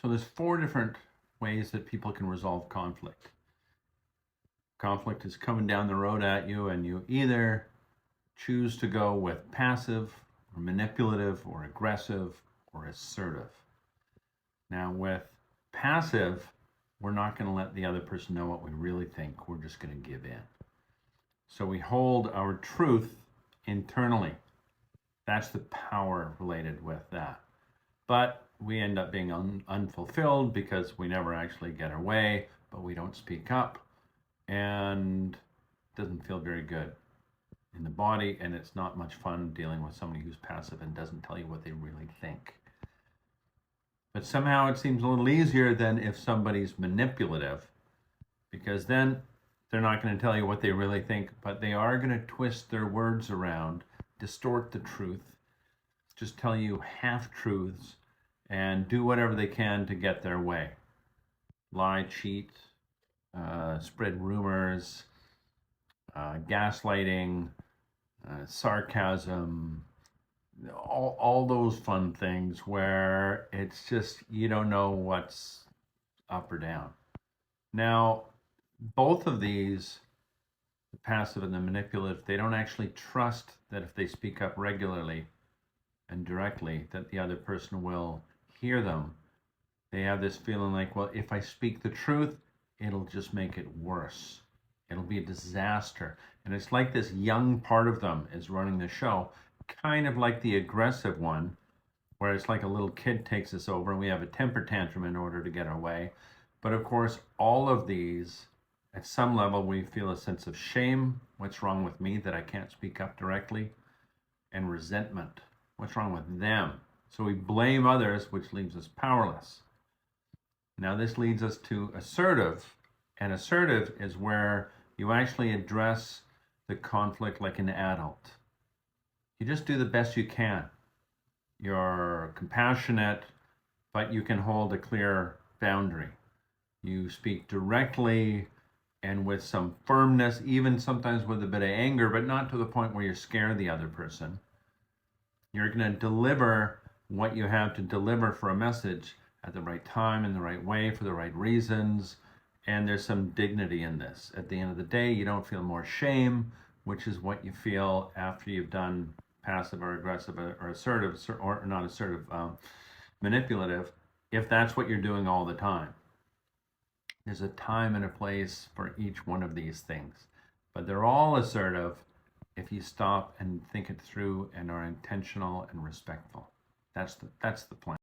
So there's 4 different ways that people can resolve conflict. Conflict is coming down the road at you, and you either choose to go with passive or manipulative or aggressive or assertive. Now with passive, we're not going to let the other person know what we really think. We're just going to give in. So we hold our truth internally. That's the power related with that. But we end up being unfulfilled because we never actually get our way, but we don't speak up, and it doesn't feel very good in the body, and it's not much fun dealing with somebody who's passive and doesn't tell you what they really think. But somehow it seems a little easier than if somebody's manipulative, because then they're not going to tell you what they really think, but they are going to twist their words around, distort the truth, just tell you half-truths, and do whatever they can to get their way. Lie, cheat, spread rumors, gaslighting, sarcasm, all those fun things where it's just you don't know what's up or down. Now, both of these, the passive and the manipulative, they don't actually trust that if they speak up regularly and directly that the other person will hear them. They have this feeling like, well, if I speak the truth, it'll just make it worse. It'll be a disaster. And it's like this young part of them is running the show, kind of like the aggressive one, where it's like a little kid takes us over and we have a temper tantrum in order to get our way. But of course, all of these, at some level, we feel a sense of shame. What's wrong with me that I can't speak up directly? And resentment. What's wrong with them? So we blame others, which leaves us powerless. Now this leads us to assertive. And assertive is where you actually address the conflict like an adult. You just do the best you can. You're compassionate, but you can hold a clear boundary. You speak directly and with some firmness, even sometimes with a bit of anger, but not to the point where you scare the other person. You're going to deliver what you have to deliver for a message at the right time, in the right way, for the right reasons. And there's some dignity in this. At the end of the day, you don't feel more shame, which is what you feel after you've done passive or aggressive or assertive, or not assertive, manipulative, if that's what you're doing all the time. There's a time and a place for each one of these things, but they're all assertive if you stop and think it through and are intentional and respectful. That's the plan.